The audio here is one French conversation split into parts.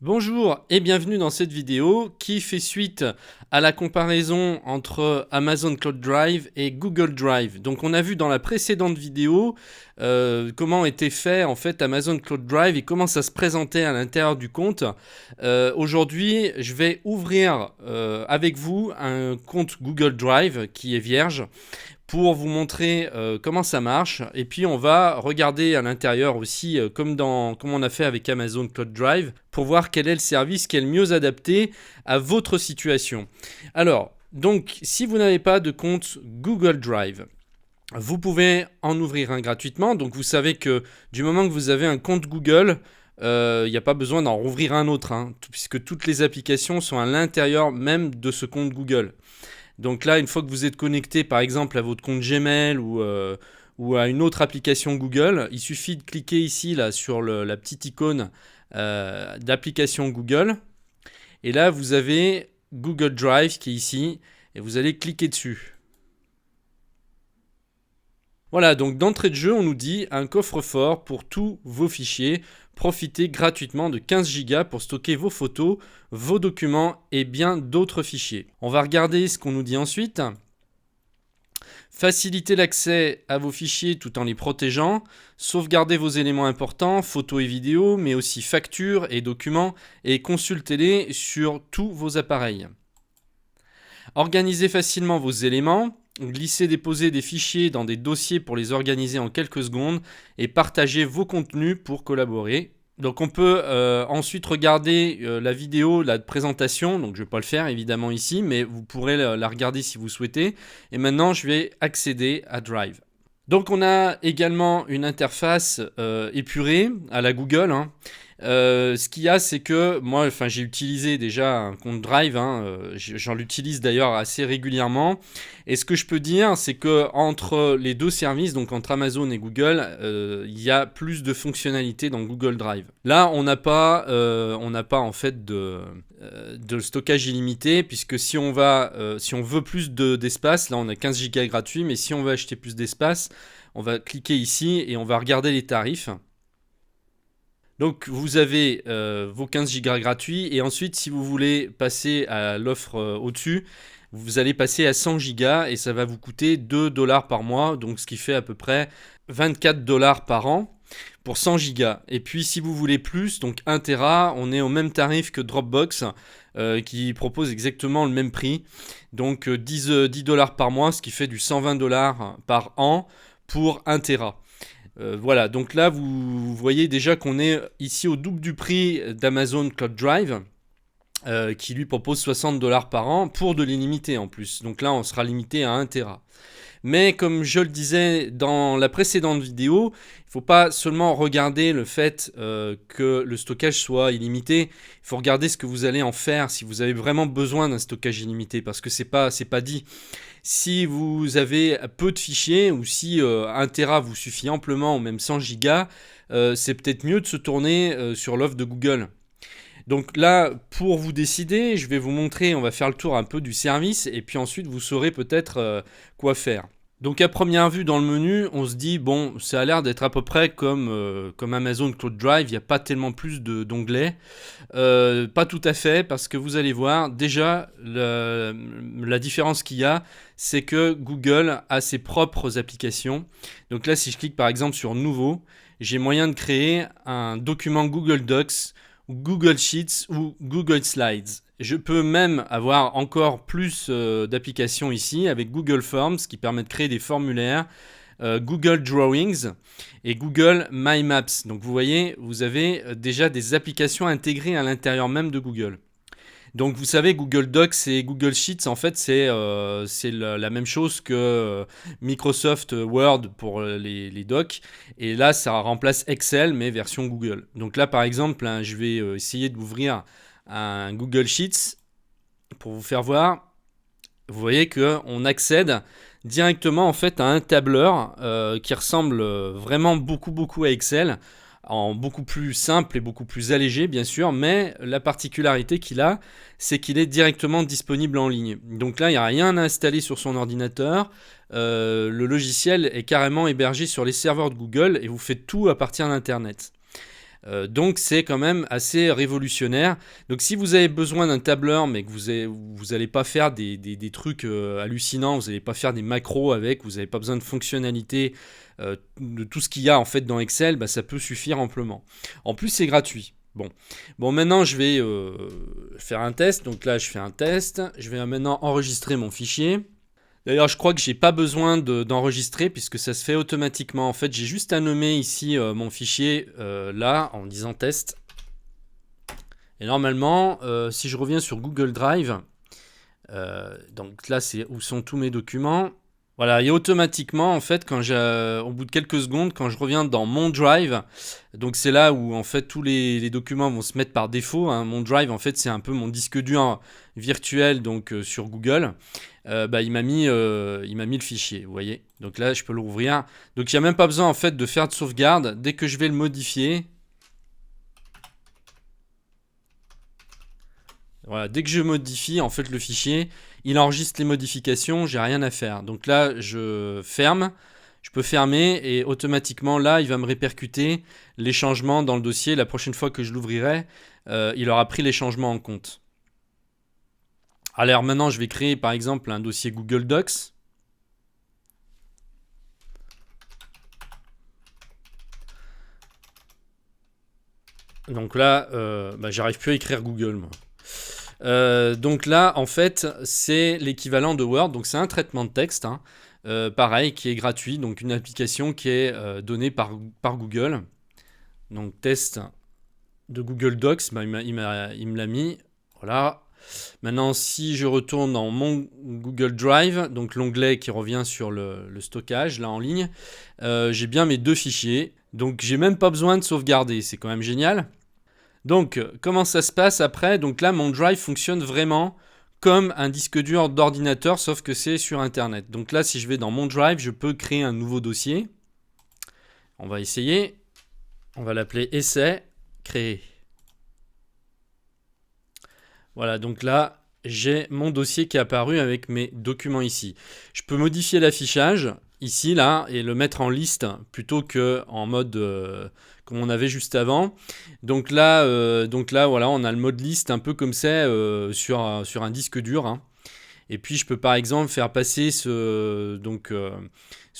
Bonjour et bienvenue dans cette vidéo qui fait suite à la comparaison entre Amazon Cloud Drive et Google Drive. Donc on a vu dans la précédente vidéo comment était fait en fait Amazon Cloud Drive et comment ça se présentait à l'intérieur du compte. Aujourd'hui je vais ouvrir avec vous un compte Google Drive qui est vierge pour vous montrer comment ça marche, et puis on va regarder à l'intérieur aussi comme on a fait avec Amazon Cloud Drive pour voir quel est le service qui est le mieux adapté à votre situation. Alors donc si vous n'avez pas de compte Google Drive, vous pouvez en ouvrir un gratuitement. Donc vous savez que du moment que vous avez un compte Google, il n'y a pas besoin d'en rouvrir un autre, puisque toutes les applications sont à l'intérieur même de ce compte Google. Donc là, une fois que vous êtes connecté par exemple à votre compte Gmail ou à une autre application Google, il suffit de cliquer ici là, sur la petite icône d'application Google. Et là, vous avez Google Drive qui est ici et vous allez cliquer dessus. Voilà, donc d'entrée de jeu, on nous dit un coffre-fort pour tous vos fichiers. Profitez gratuitement de 15 Go pour stocker vos photos, vos documents et bien d'autres fichiers. On va regarder ce qu'on nous dit ensuite. Facilitez l'accès à vos fichiers tout en les protégeant. Sauvegardez vos éléments importants, photos et vidéos, mais aussi factures et documents, et consultez-les sur tous vos appareils. Organisez facilement vos éléments. Glissez-déposez des fichiers dans des dossiers pour les organiser en quelques secondes et partagez vos contenus pour collaborer. Donc on peut ensuite regarder la vidéo, la présentation, donc je ne vais pas le faire évidemment ici, mais vous pourrez la regarder si vous souhaitez. Et maintenant je vais accéder à Drive. Donc on a également une interface épurée à la Google. Ce qu'il y a, c'est que moi, j'ai utilisé déjà un compte Drive, j'en l'utilise d'ailleurs assez régulièrement. Et ce que je peux dire, c'est que entre les deux services, donc entre Amazon et Google, il y a plus de fonctionnalités dans Google Drive. Là, on n'a pas en fait de stockage illimité, puisque si on veut plus d'espace, là on a 15 Go gratuit, mais si on veut acheter plus d'espace, on va cliquer ici et on va regarder les tarifs. Donc vous avez vos 15 Go gratuits, et ensuite si vous voulez passer à l'offre au-dessus, vous allez passer à 100 Go et ça va vous coûter 2 $ par mois, donc ce qui fait à peu près 24 $ par an pour 100 Go. Et puis si vous voulez plus, donc 1 Tera, on est au même tarif que Dropbox qui propose exactement le même prix, donc 10 $ par mois, ce qui fait du 120 $ par an pour 1 Tera. Voilà, donc là vous voyez déjà qu'on est ici au double du prix d'Amazon Cloud Drive, qui lui propose 60 $ par an pour de l'illimité en plus. Donc là on sera limité à 1 Tera. Mais comme je le disais dans la précédente vidéo, il ne faut pas seulement regarder le fait que le stockage soit illimité, il faut regarder ce que vous allez en faire si vous avez vraiment besoin d'un stockage illimité, parce que c'est pas dit. Si vous avez peu de fichiers ou si 1 Tera vous suffit amplement, ou même 100 Go, c'est peut-être mieux de se tourner sur l'offre de Google. Donc là, pour vous décider, je vais vous montrer, on va faire le tour un peu du service et puis ensuite vous saurez peut-être quoi faire. Donc à première vue dans le menu, on se dit bon, ça a l'air d'être à peu près comme Amazon Cloud Drive, il n'y a pas tellement plus d'onglets. Pas tout à fait, parce que vous allez voir, déjà la différence qu'il y a, c'est que Google a ses propres applications. Donc là, si je clique par exemple sur Nouveau, j'ai moyen de créer un document Google Docs, Google Sheets ou Google Slides. Je peux même avoir encore plus d'applications ici avec Google Forms qui permet de créer des formulaires, Google Drawings et Google My Maps. Donc vous voyez, vous avez déjà des applications intégrées à l'intérieur même de Google. Donc vous savez, Google Docs et Google Sheets, en fait, c'est la même chose que Microsoft Word pour les docs. Et là, ça remplace Excel, mais version Google. Donc là, par exemple, je vais essayer d'ouvrir un Google Sheets pour vous faire voir. Vous voyez qu'on accède directement en fait à un tableur qui ressemble vraiment beaucoup à Excel, en beaucoup plus simple et beaucoup plus allégé bien sûr, mais la particularité qu'il a, c'est qu'il est directement disponible en ligne. Donc là, il n'y a rien à installer sur son ordinateur, le logiciel est carrément hébergé sur les serveurs de Google et vous faites tout à partir d'Internet. Donc c'est quand même assez révolutionnaire. Donc si vous avez besoin d'un tableur mais que vous n'allez pas faire des trucs hallucinants, vous n'allez pas faire des macros avec, vous n'avez pas besoin de fonctionnalités de tout ce qu'il y a en fait dans Excel, bah, ça peut suffire amplement. En plus c'est gratuit. Bon, maintenant je vais faire un test. Donc là je fais un test. Je vais maintenant enregistrer mon fichier. D'ailleurs, je crois que j'ai pas besoin d'enregistrer puisque ça se fait automatiquement. En fait, j'ai juste à nommer ici mon fichier là en disant test. Et normalement, si je reviens sur Google Drive, donc là c'est où sont tous mes documents. Voilà, et automatiquement, en fait, au bout de quelques secondes, quand je reviens dans mon Drive, donc c'est là où en fait tous les documents vont se mettre par défaut. Hein. Mon Drive, en fait, c'est un peu mon disque dur virtuel, donc sur Google. Bah, il m'a mis le fichier, vous voyez. Donc là, je peux le rouvrir. Donc il n'y a même pas besoin en fait de faire de sauvegarde. Dès que je vais le modifier, voilà, dès que je modifie en fait le fichier, il enregistre les modifications, j'ai rien à faire. Donc là, je ferme, je peux fermer et automatiquement là, il va me répercuter les changements dans le dossier. La prochaine fois que je l'ouvrirai, il aura pris les changements en compte. Alors maintenant, je vais créer par exemple un dossier Google Docs. Donc là, bah, j'arrive plus à écrire Google, moi. Donc là, en fait, c'est l'équivalent de Word. Donc c'est un traitement de texte, hein, pareil, qui est gratuit. Donc une application qui est donnée par Google. Donc test de Google Docs, bah, il me l'a mis. Voilà. Maintenant, si je retourne dans mon Google Drive, donc l'onglet qui revient sur le stockage, là en ligne, j'ai bien mes deux fichiers. Donc j'ai même pas besoin de sauvegarder. C'est quand même génial. Donc, comment ça se passe après? Donc là, mon Drive fonctionne vraiment comme un disque dur d'ordinateur, sauf que c'est sur Internet. Donc là, si je vais dans mon Drive, je peux créer un nouveau dossier. On va essayer. On va l'appeler Essai, créer. Voilà, donc là, j'ai mon dossier qui est apparu avec mes documents ici. Je peux modifier l'affichage ici, là, et le mettre en liste plutôt que en mode comme on avait juste avant. Donc là, voilà, on a le mode liste un peu comme c'est sur un disque dur. Hein. Et puis, je peux par exemple faire passer ce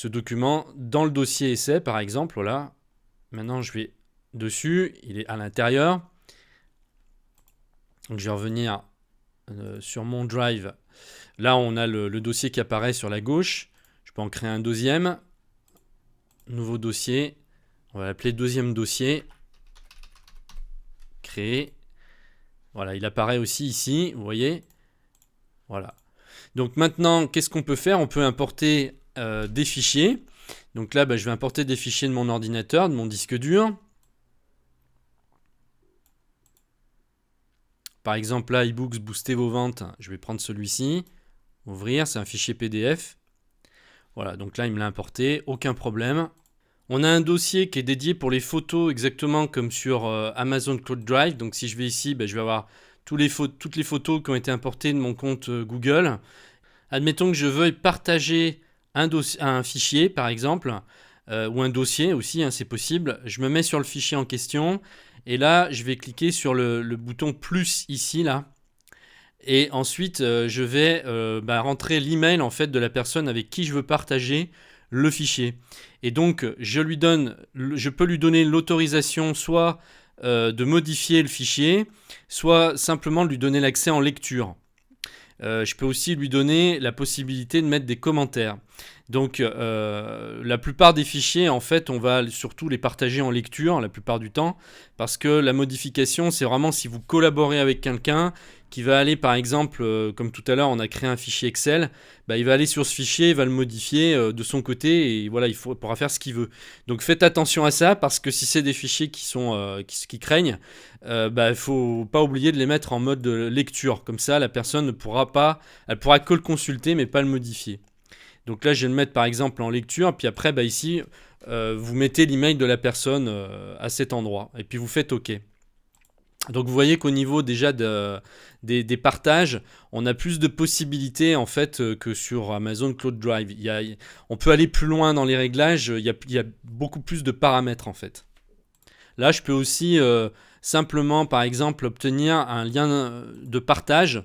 document dans le dossier essai, par exemple. Voilà. Maintenant, je vais dessus. Il est à l'intérieur. Donc, je vais revenir sur mon Drive. Là, on a le dossier qui apparaît sur la gauche. Je peux en créer un deuxième. Nouveau dossier. On va l'appeler deuxième dossier. Créer. Voilà, il apparaît aussi ici, vous voyez. Voilà. Donc maintenant, qu'est-ce qu'on peut faire? On peut importer des fichiers. Donc là, je vais importer des fichiers de mon ordinateur, de mon disque dur. Par exemple, là, eBooks, booster vos ventes. Je vais prendre celui-ci. Ouvrir, c'est un fichier PDF. Voilà, donc là, il me l'a importé. Aucun problème. On a un dossier qui est dédié pour les photos, exactement comme sur Amazon Cloud Drive. Donc si je vais ici, je vais avoir toutes les photos qui ont été importées de mon compte Google. Admettons que je veuille partager un fichier, par exemple, ou un dossier aussi, hein, c'est possible. Je me mets sur le fichier en question. Et là, je vais cliquer sur le bouton plus ici, là. Et ensuite, je vais rentrer l'email en fait de la personne avec qui je veux partager le fichier. Et donc, je peux lui donner l'autorisation soit de modifier le fichier, soit simplement lui donner l'accès en lecture. Je peux aussi lui donner la possibilité de mettre des commentaires. Donc la plupart des fichiers, en fait, on va surtout les partager en lecture la plupart du temps, parce que la modification, c'est vraiment si vous collaborez avec quelqu'un qui va aller, par exemple, comme tout à l'heure, on a créé un fichier Excel, il va aller sur ce fichier, il va le modifier de son côté, et voilà, il pourra faire ce qu'il veut. Donc faites attention à ça, parce que si c'est des fichiers qui craignent, il faut pas oublier de les mettre en mode lecture. Comme ça, la personne ne pourra pas, elle pourra que le consulter, mais pas le modifier. Donc là, je vais le mettre par exemple en lecture, puis après, ici, vous mettez l'email de la personne à cet endroit, et puis vous faites OK. Donc vous voyez qu'au niveau déjà des partages, on a plus de possibilités en fait que sur Amazon Cloud Drive. On peut aller plus loin dans les réglages, il y a beaucoup plus de paramètres en fait. Là, je peux aussi simplement, par exemple, obtenir un lien de partage.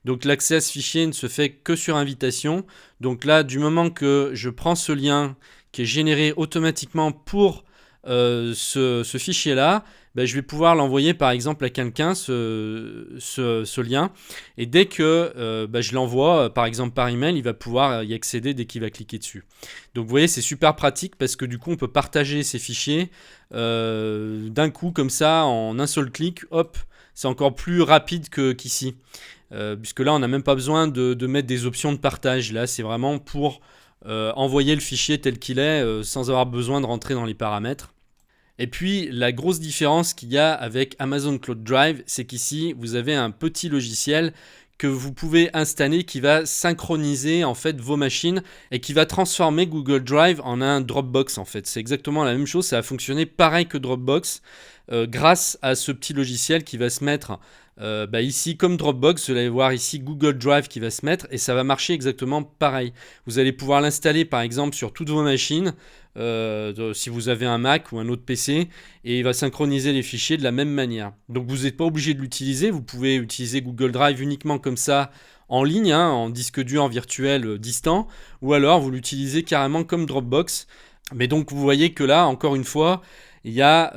Donc l'accès à ce fichier ne se fait que sur invitation. Donc là, du moment que je prends ce lien qui est généré automatiquement pour ce fichier-là, ben, je vais pouvoir l'envoyer par exemple à quelqu'un, ce lien. Et dès que ben, je l'envoie, par exemple par email, il va pouvoir y accéder dès qu'il va cliquer dessus. Donc vous voyez, c'est super pratique parce que du coup, on peut partager ces fichiers d'un coup, comme ça, en un seul clic. Hop, c'est encore plus rapide qu'ici. Puisque là, on n'a même pas besoin de mettre des options de partage. Là, c'est vraiment pour envoyer le fichier tel qu'il est sans avoir besoin de rentrer dans les paramètres. Et puis la grosse différence qu'il y a avec Amazon Cloud Drive, c'est qu'ici vous avez un petit logiciel que vous pouvez installer qui va synchroniser en fait vos machines et qui va transformer Google Drive en un Dropbox en fait. C'est exactement la même chose, ça va fonctionner pareil que Dropbox grâce à ce petit logiciel qui va se mettre ici comme Dropbox. Vous allez voir ici Google Drive qui va se mettre et ça va marcher exactement pareil. Vous allez pouvoir l'installer par exemple sur toutes vos machines si vous avez un Mac ou un autre PC et il va synchroniser les fichiers de la même manière. Donc vous n'êtes pas obligé de l'utiliser, vous pouvez utiliser Google Drive uniquement comme ça en ligne, en disque dur virtuel distant, ou alors vous l'utilisez carrément comme Dropbox. Mais donc vous voyez que là, encore une fois, il y a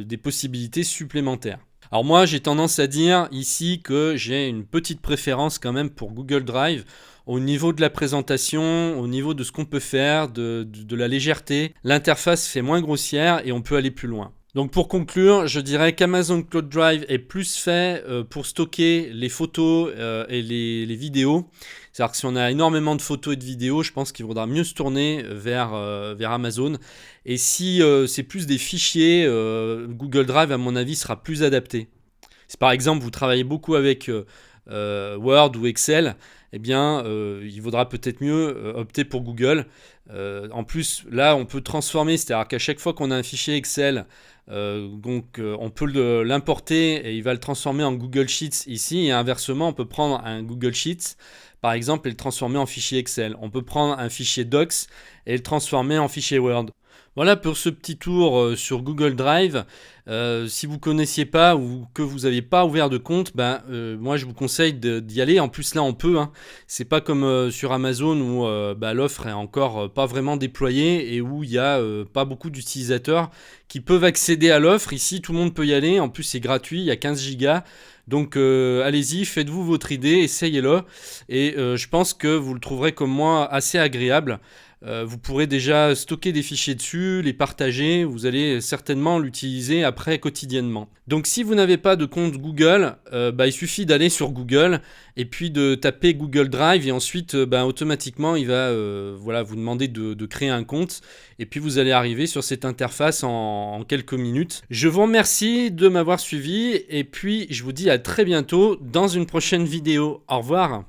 des possibilités supplémentaires. Alors moi, j'ai tendance à dire ici que j'ai une petite préférence quand même pour Google Drive au niveau de la présentation, au niveau de ce qu'on peut faire, de la légèreté. L'interface fait moins grossière et on peut aller plus loin. Donc pour conclure, je dirais qu'Amazon Cloud Drive est plus fait pour stocker les photos et les vidéos. C'est-à-dire que si on a énormément de photos et de vidéos, je pense qu'il vaudra mieux se tourner vers Amazon. Et si c'est plus des fichiers, Google Drive, à mon avis, sera plus adapté. Si par exemple vous travaillez beaucoup avec Word ou Excel, eh bien, il vaudra peut-être mieux opter pour Google. En plus, là, on peut transformer, c'est-à-dire qu'à chaque fois qu'on a un fichier Excel, on peut l'importer et il va le transformer en Google Sheets ici. Et inversement, on peut prendre un Google Sheets, par exemple, et le transformer en fichier Excel. On peut prendre un fichier Docs et le transformer en fichier Word. Voilà pour ce petit tour sur Google Drive. Si vous ne connaissiez pas ou que vous n'aviez pas ouvert de compte, moi je vous conseille d'y aller. En plus là on peut, hein. C'est pas comme sur Amazon où l'offre est encore pas vraiment déployée et où il n'y a pas beaucoup d'utilisateurs qui peuvent accéder à l'offre. Ici tout le monde peut y aller, en plus c'est gratuit, il y a 15 gigas. Donc allez-y, faites-vous votre idée, essayez-le. Et je pense que vous le trouverez comme moi assez agréable. Vous pourrez déjà stocker des fichiers dessus, les partager, vous allez certainement l'utiliser après quotidiennement. Donc si vous n'avez pas de compte Google, il suffit d'aller sur Google et puis de taper Google Drive et ensuite automatiquement il va vous demander de créer un compte et puis vous allez arriver sur cette interface en quelques minutes. Je vous remercie de m'avoir suivi et puis je vous dis à très bientôt dans une prochaine vidéo. Au revoir.